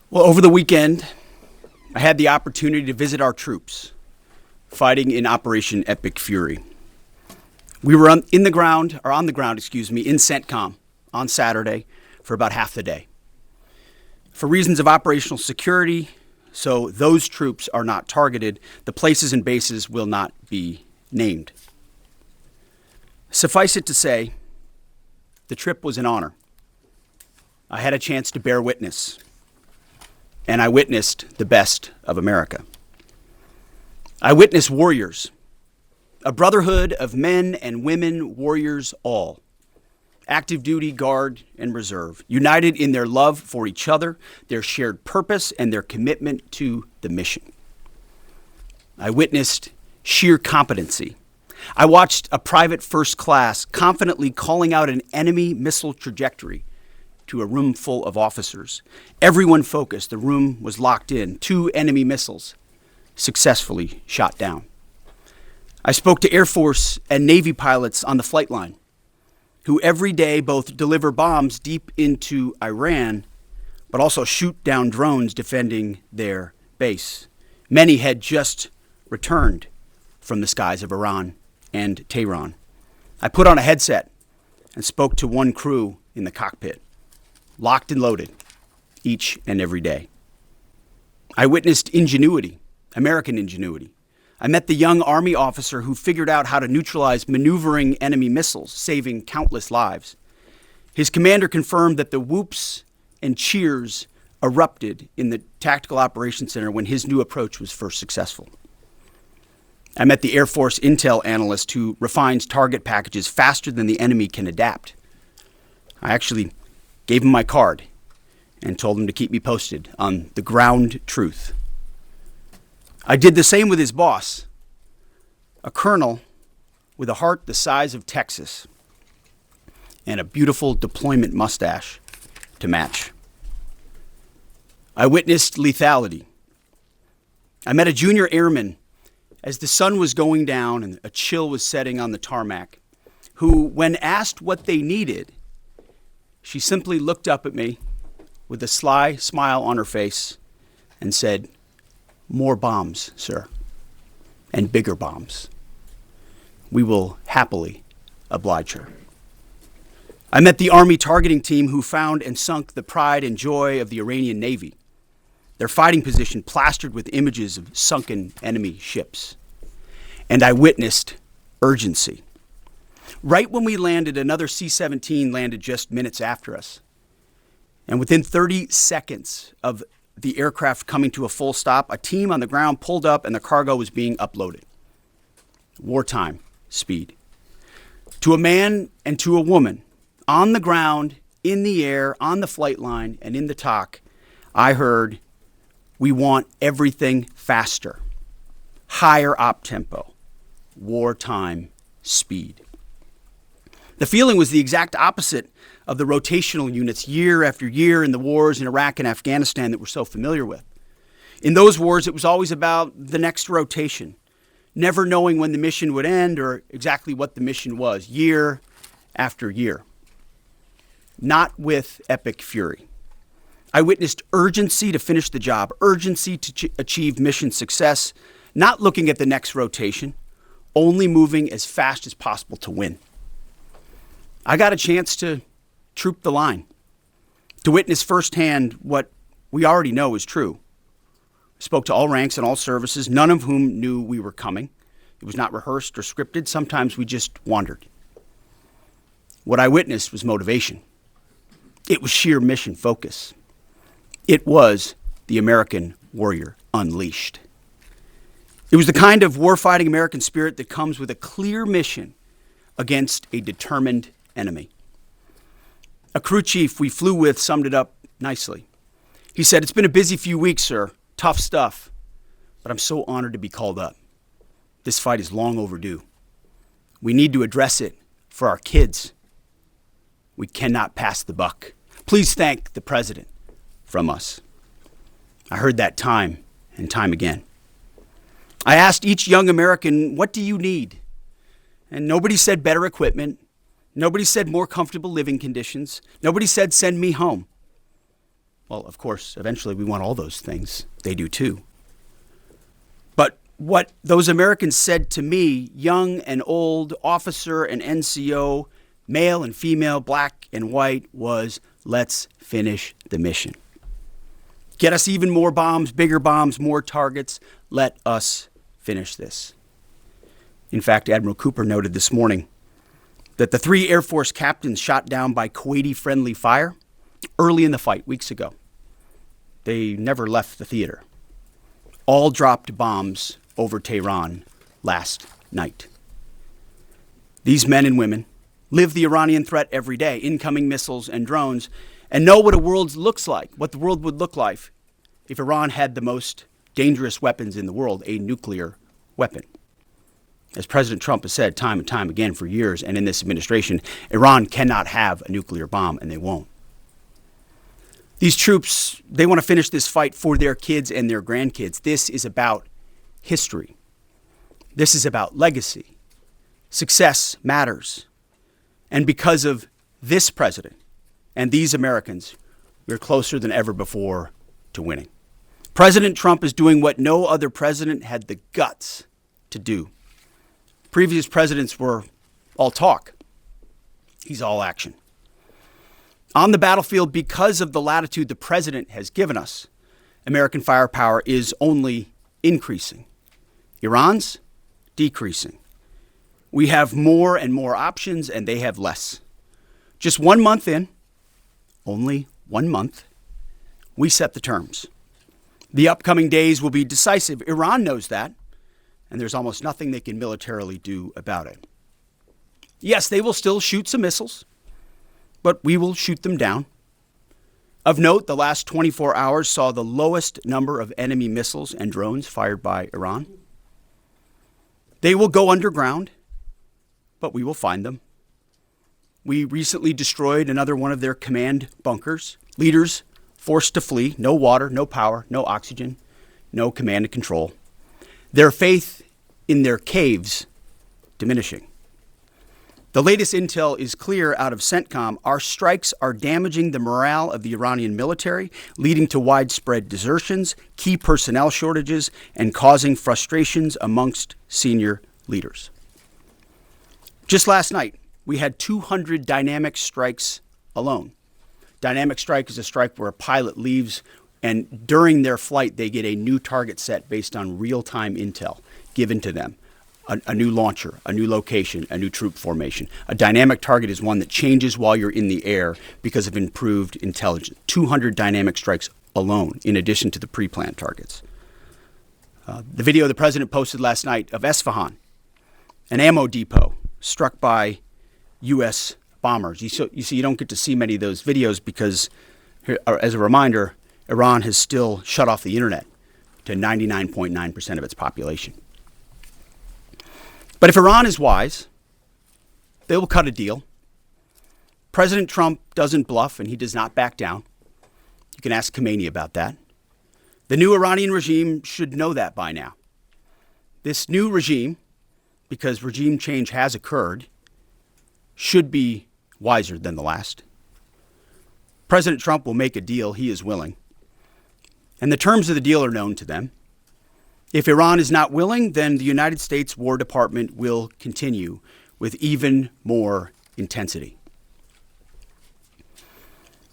Well, over the weekend, I had the opportunity to visit our troops fighting in Operation Epic Fury. We were on the ground, in CENTCOM on Saturday for about half the day. For reasons of operational security, so those troops are not targeted, the places and bases will not be named. Suffice it to say, the trip was an honor. I had a chance to bear witness, and I witnessed the best of America. I witnessed warriors, a brotherhood of men and women warriors all, active duty, guard, and reserve, united in their love for each other, their shared purpose, and their commitment to the mission. I witnessed sheer competency. I watched a private first class confidently calling out an enemy missile trajectory to a room full of officers. Everyone focused. The room was locked in. 2 enemy missiles successfully shot down. I spoke to Air Force and Navy pilots on the flight line who every day both deliver bombs deep into Iran, but also shoot down drones defending their base. Many had just returned from the skies of Iran and Tehran. I put on a headset and spoke to one crew in the cockpit, locked and loaded, each and every day. I witnessed ingenuity, American ingenuity. I met the young Army officer who figured out how to neutralize maneuvering enemy missiles, saving countless lives. His commander confirmed that the whoops and cheers erupted in the Tactical Operations Center when his new approach was first successful. I met the Air Force intel analyst who refines target packages faster than the enemy can adapt. I actually gave him my card and told him to keep me posted on the ground truth. I did the same with his boss, a colonel with a heart the size of Texas and a beautiful deployment mustache to match. I witnessed lethality. I met a junior airman as the sun was going down and a chill was setting on the tarmac, who, when asked what they needed, she simply looked up at me with a sly smile on her face and said, "More bombs, sir, and bigger bombs. We will happily oblige her." I met the Army targeting team who found and sunk the pride and joy of the Iranian Navy, their fighting position plastered with images of sunken enemy ships. And I witnessed urgency. Right when we landed, another C-17 landed just minutes after us. And within 30 seconds of the aircraft coming to a full stop, a team on the ground pulled up and the cargo was being uploaded. Wartime speed. To a man and to a woman, on the ground, in the air, on the flight line, and in the TOC, I heard, "We want everything faster, higher op tempo, wartime speed." The feeling was the exact opposite of the rotational units year after year in the wars in Iraq and Afghanistan that we're so familiar with. In those wars, it was always about the next rotation, never knowing when the mission would end or exactly what the mission was, year after year. Not with Epic Fury. I witnessed urgency to finish the job, urgency to achieve mission success, not looking at the next rotation, only moving as fast as possible to win. I got a chance to troop the line, to witness firsthand what we already know is true. I spoke to all ranks and all services, none of whom knew we were coming. It was not rehearsed or scripted. Sometimes we just wandered. What I witnessed was motivation. It was sheer mission focus. It was the American warrior unleashed. It was the kind of warfighting American spirit that comes with a clear mission against a determined enemy. A crew chief we flew with summed it up nicely. He said, "It's been a busy few weeks, sir. Tough stuff. But I'm so honored to be called up. This fight is long overdue. We need to address it for our kids. We cannot pass the buck. Please thank the president from us." I heard that time and time again. I asked each young American, "What do you need?" And nobody said better equipment. Nobody said more comfortable living conditions. Nobody said, "Send me home." Well, of course, eventually we want all those things. They do too. But what those Americans said to me, young and old, officer and NCO, male and female, black and white, was, let's finish the mission. Get us even more bombs, bigger bombs, more targets. Let us finish this. In fact, Admiral Cooper noted this morning that the 3 Air Force captains shot down by Kuwaiti-friendly fire early in the fight, weeks ago. They never left the theater. All dropped bombs over Tehran last night. These men and women live the Iranian threat every day, incoming missiles and drones, and know what a world looks like, what the world would look like if Iran had the most dangerous weapons in the world, a nuclear weapon. As President Trump has said time and time again for years, and in this administration, Iran cannot have a nuclear bomb, and they won't. These troops, they want to finish this fight for their kids and their grandkids. This is about history. This is about legacy. Success matters. And because of this president and these Americans, we're closer than ever before to winning. President Trump is doing what no other president had the guts to do. Previous presidents were all talk. He's all action. On the battlefield, because of the latitude the president has given us, American firepower is only increasing. Iran's decreasing. We have more and more options, and they have less. Just 1 month in, only 1 month, we set the terms. The upcoming days will be decisive. Iran knows that, and there's almost nothing they can militarily do about it. Yes, they will still shoot some missiles, but we will shoot them down. Of note, the last 24 hours saw the lowest number of enemy missiles and drones fired by Iran. They will go underground, but we will find them. We recently destroyed another one of their command bunkers. Leaders forced to flee. No water, no power, no oxygen, no command and control. Their faith in their caves diminishing. The latest intel is clear out of CENTCOM. Our strikes are damaging the morale of the Iranian military, leading to widespread desertions, key personnel shortages, and causing frustrations amongst senior leaders. Just last night, we had 200 dynamic strikes alone. Dynamic strike is a strike where a pilot leaves and during their flight, they get a new target set based on real-time intel given to them. A new launcher, a new location, a new troop formation. A dynamic target is one that changes while you're in the air because of improved intelligence. 200 dynamic strikes alone, in addition to the pre-planned targets. The video the president posted last night of Esfahan, an ammo depot struck by U.S. bombers. You see, you don't get to see many of those videos because, as a reminder, Iran has still shut off the internet to 99.9% of its population. But if Iran is wise, they will cut a deal. President Trump doesn't bluff and he does not back down. You can ask Caine about that. The new Iranian regime should know that by now. This new regime, because regime change has occurred, should be wiser than the last. President Trump will make a deal he is willing. And the terms of the deal are known to them. If Iran is not willing, then the United States War Department will continue with even more intensity.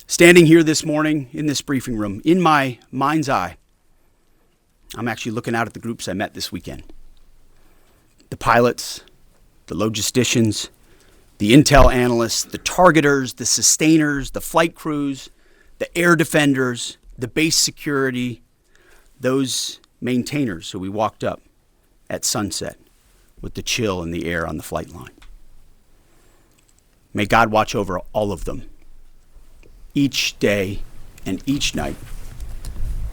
Standing here this morning in this briefing room, in my mind's eye, I'm actually looking out at the groups I met this weekend. The pilots, the logisticians, the intel analysts, the targeters, the sustainers, the flight crews, the air defenders, the base security, those maintainers who we walked up at sunset with the chill in the air on the flight line. May God watch over all of them each day and each night.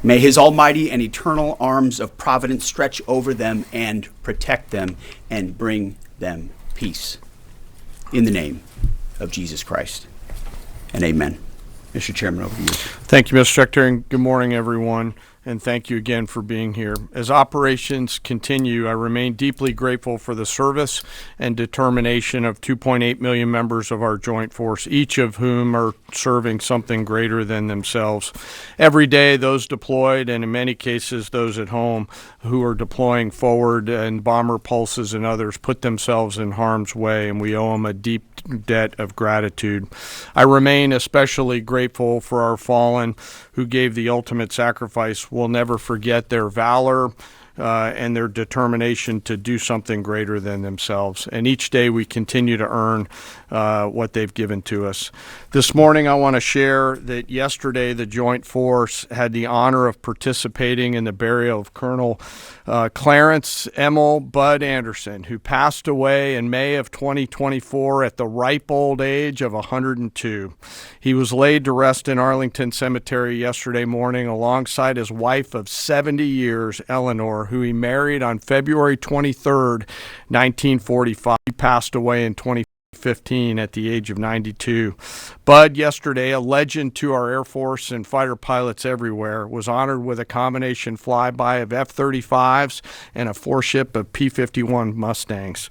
May his almighty and eternal arms of providence stretch over them and protect them and bring them peace. In the name of Jesus Christ. And amen. Mr. Chairman, over to you. Thank you, Mr. Secretary, and good morning, everyone. and thank you again for being here. As operations continue, I remain deeply grateful for the service and determination of 2.8 million members of our joint force, each of whom are serving something greater than themselves. Every day, those deployed, and in many cases, those at home who are deploying forward, and bomber pulses and others put themselves in harm's way, and we owe them a deep debt of gratitude. I remain especially grateful for our fallen who gave the ultimate sacrifice. We'll never forget their valor and their determination to do something greater than themselves. And each day we continue to earn what they've given to us. This morning I want to share that yesterday the Joint Force had the honor of participating in the burial of Colonel Clarence Emil Bud Anderson, who passed away in May of 2024 at the ripe old age of 102. He was laid to rest in Arlington Cemetery yesterday morning alongside his wife of 70 years, Eleanor, who he married on February 23rd, 1945. He passed away in 2015 at the age of 92. Bud, yesterday, a legend to our Air Force and fighter pilots everywhere, was honored with a combination flyby of F-35s and a four-ship of P-51 Mustangs.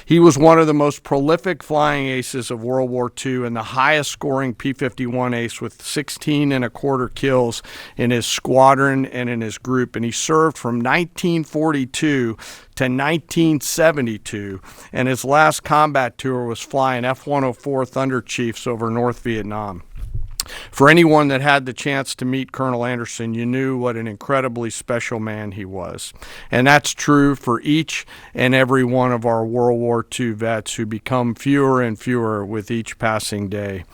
He was one of the most prolific flying aces of World War II and the highest-scoring P-51 ace with 16 and a quarter kills in his squadron and in his group, and he served from 1942 to 1972, and his last combat tour was flying F-104 Thunder Chiefs over North Vietnam. For anyone that had the chance to meet Colonel Anderson, you knew what an incredibly special man he was. And that's true for each and every one of our World War II vets who become fewer and fewer with each passing day.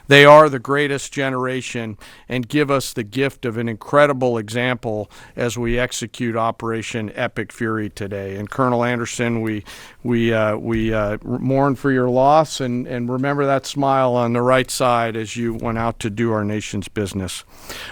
They are the greatest generation and give us the gift of an incredible example as we execute Operation Epic Fury today. And Colonel Anderson, we mourn for your loss, and remember that smile on the right side as you went out to do our nation's business.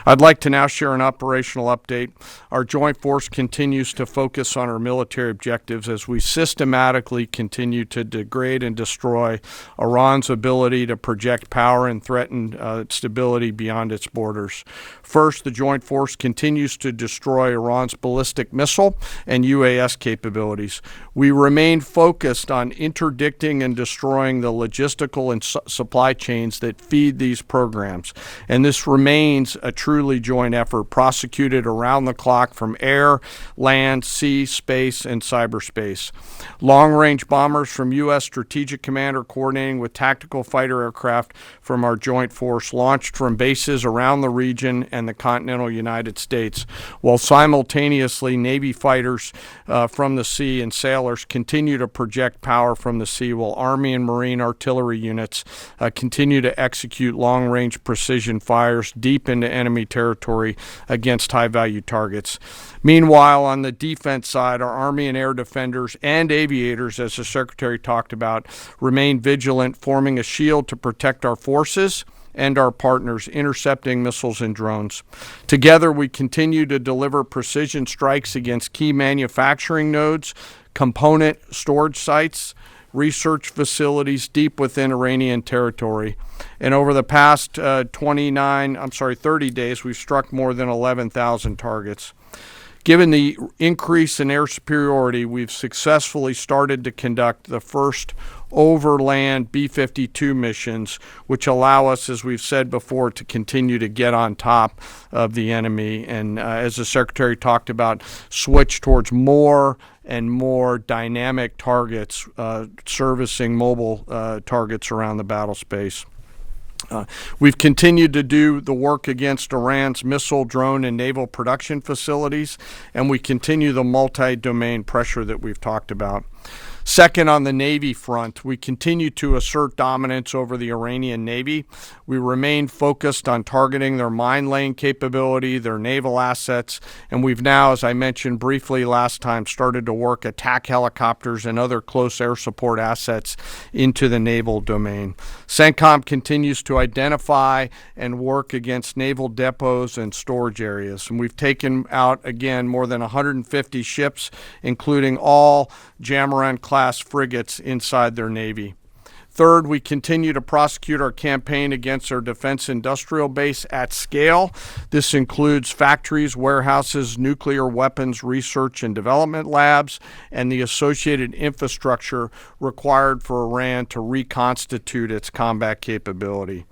I'd like to now share an operational update. Our Joint Force continues to focus on our military objectives as we systematically continue to degrade and destroy Iran's ability to project power and threaten stability beyond its borders. First, the Joint Force continues to destroy Iran's ballistic missile and UAS capabilities. We remain focused on interdicting and destroying the logistical and supply chains that feed these programs. And this remains a truly joint effort prosecuted around the clock from air, land, sea, space, and cyberspace. Long-range bombers from U.S. Strategic Command are coordinating with tactical fighter aircraft from our Joint Force launched from bases around the region and the continental United States, while simultaneously Navy fighters from the sea and sailors continue to project power from the sea, while Army and Marine artillery units continue to execute long-range precision fires deep into enemy territory against high-value targets. Meanwhile, on the defense side, our Army and air defenders and aviators, as the Secretary talked about, remain vigilant, forming a shield to protect our forces and our partners, intercepting missiles and drones. Together, we continue to deliver precision strikes against key manufacturing nodes, component storage sites, research facilities deep within Iranian territory. And over the past 30 days, we've struck more than 11,000 targets. Given the increase in air superiority, we've successfully started to conduct the first overland B-52 missions, which allow us, as we've said before, to continue to get on top of the enemy. And as the Secretary talked about, switch towards more and more dynamic targets, servicing mobile targets around the battle space. We've continued to do the work against Iran's missile, drone, and naval production facilities, and we continue the multi-domain pressure that we've talked about. Second, on the Navy front, we continue to assert dominance over the Iranian Navy. We remain focused on targeting their mine-laying capability, their naval assets, and we've now, as I mentioned briefly last time, started to work attack helicopters and other close air support assets into the naval domain. CENTCOM continues to identify and work against naval depots and storage areas, and we've taken out, again, more than 150 ships, including all Jamaran-class frigates inside their Navy. Third, we continue to prosecute our campaign against our defense industrial base at scale. This includes factories, warehouses, nuclear weapons research and development labs, and the associated infrastructure required for Iran to reconstitute its combat capability.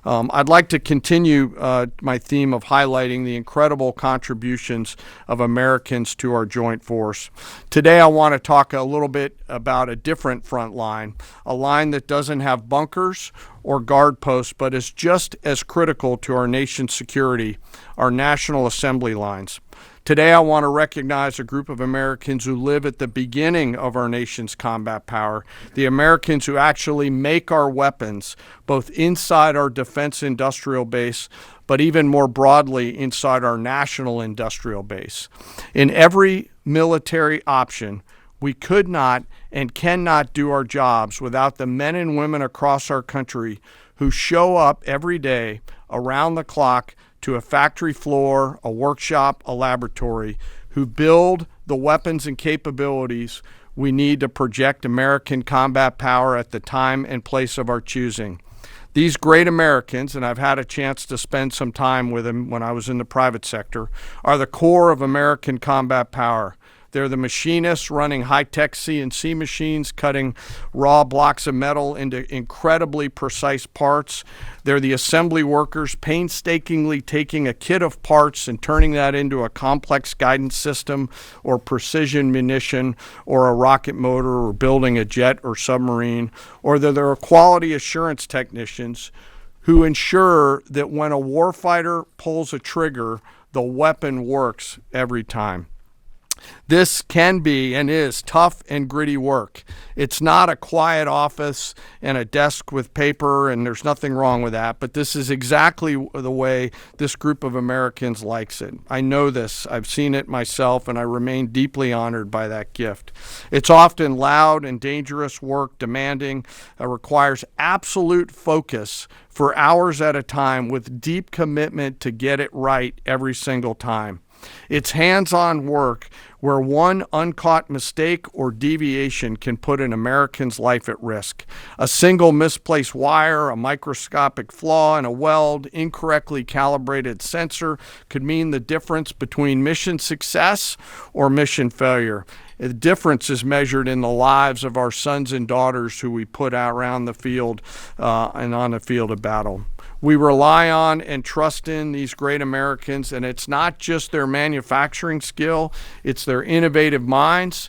I'd like to continue my theme of highlighting the incredible contributions of Americans to our joint force. Today, I want to talk a little bit about a different front line, a line that doesn't have bunkers or guard posts, but is just as critical to our nation's security, our National Assembly lines. Today, I want to recognize a group of Americans who live at the beginning of our nation's combat power, the Americans who actually make our weapons, both inside our defense industrial base, but even more broadly inside our national industrial base. In every military option, we could not and cannot do our jobs without the men and women across our country who show up every day around the clock to a factory floor, a workshop, a laboratory, who build the weapons and capabilities we need to project American combat power at the time and place of our choosing. These great Americans, and I've had a chance to spend some time with them when I was in the private sector, are the core of American combat power. They're the machinists running high-tech CNC machines, cutting raw blocks of metal into incredibly precise parts. They're the assembly workers painstakingly taking a kit of parts and turning that into a complex guidance system or precision munition or a rocket motor or building a jet or submarine. Or they're quality assurance technicians who ensure that when a warfighter pulls a trigger, the weapon works every time. This can be and is tough and gritty work. It's not a quiet office and a desk with paper, and there's nothing wrong with that, but this is exactly the way this group of Americans likes it. I know this. I've seen it myself, and I remain deeply honored by that gift. It's often loud and dangerous work, demanding, requires absolute focus for hours at a time with deep commitment to get it right every single time. It's hands-on work where one uncaught mistake or deviation can put an American's life at risk. A single misplaced wire, a microscopic flaw in a weld, incorrectly calibrated sensor could mean the difference between mission success or mission failure. The difference is measured in the lives of our sons and daughters who we put out around the field and on the field of battle. We rely on and trust in these great Americans, and it's not just their manufacturing skill, it's their innovative minds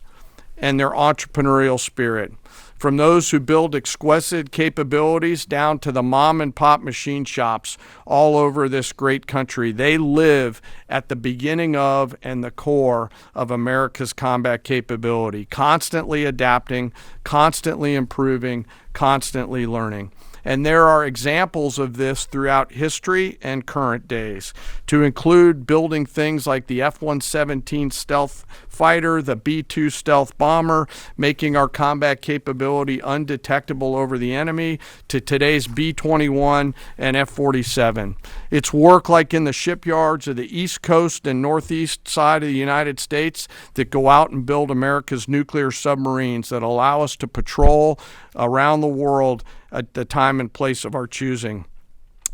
and their entrepreneurial spirit. From those who build exquisite capabilities down to the mom and pop machine shops all over this great country, they live at the beginning of and the core of America's combat capability, constantly adapting, constantly improving, constantly learning. And there are examples of this throughout history and current days, to include building things like the F-117 stealth fighter, the B-2 stealth bomber, making our combat capability undetectable over the enemy, to today's B-21 and F-47. It's work like in the shipyards of the East Coast and Northeast side of the United States that go out and build America's nuclear submarines that allow us to patrol around the world at the time and place of our choosing.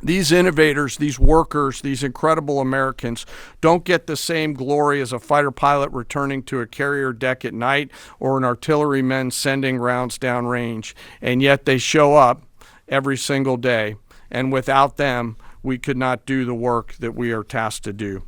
These innovators, these workers, these incredible Americans don't get the same glory as a fighter pilot returning to a carrier deck at night or an artilleryman sending rounds downrange, and yet they show up every single day, and without them, we could not do the work that we are tasked to do.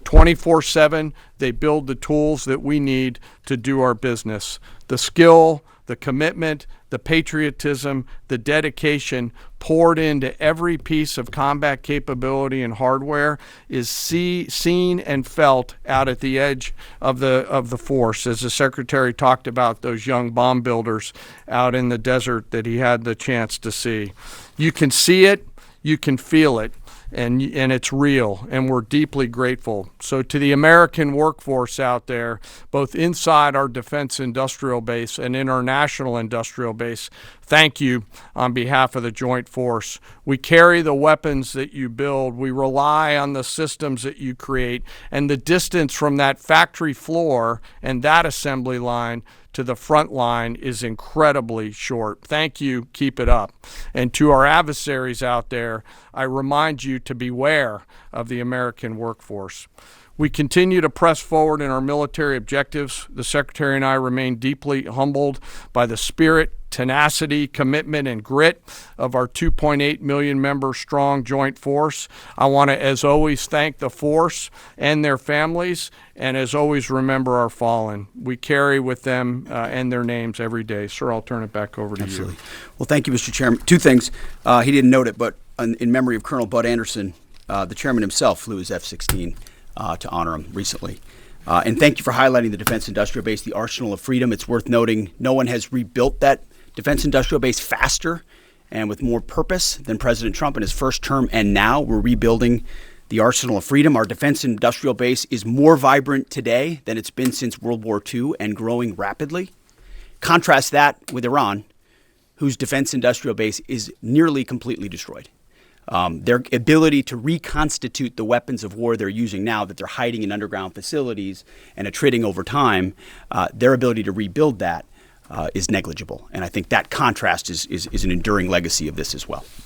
24/7, they build the tools that we need to do our business. The skill, the commitment, the patriotism, the dedication poured into every piece of combat capability and hardware is seen and felt out at the edge of the force, as the Secretary talked about those young bomb builders out in the desert that he had the chance to see. You can see it, you can feel it, and it's real, and we're deeply grateful. So to the American workforce out there, both inside our defense industrial base and in our national industrial base, thank you on behalf of the Joint Force. We carry the weapons that you build. We rely on the systems that you create, and the distance from that factory floor and that assembly line to the front line is incredibly short. Thank you. Keep it up. And to our adversaries out there, I remind you to beware of the American workforce. We continue to press forward in our military objectives. The Secretary and I remain deeply humbled by the spirit, tenacity, commitment, and grit of our 2.8 million member strong joint force. I want to, as always, thank the force and their families, and as always, remember our fallen. We carry with them and their names every day. Sir, I'll turn it back over to Absolutely. you. Well, thank you, Mr. Chairman. Two things. He didn't note it, but in memory of Colonel Bud Anderson, the chairman himself flew his F-16 to honor him recently. And thank you for highlighting the defense industrial base, the arsenal of freedom. It's worth noting no one has rebuilt that defense industrial base faster and with more purpose than President Trump in his first term. And now we're rebuilding the arsenal of freedom. Our defense industrial base is more vibrant today than it's been since World War II and growing rapidly. Contrast that with Iran, whose defense industrial base is nearly completely destroyed. Their ability to reconstitute the weapons of war they're using now that they're hiding in underground facilities and attriting over time, their ability to rebuild that is negligible. And I think that contrast is an enduring legacy of this as well.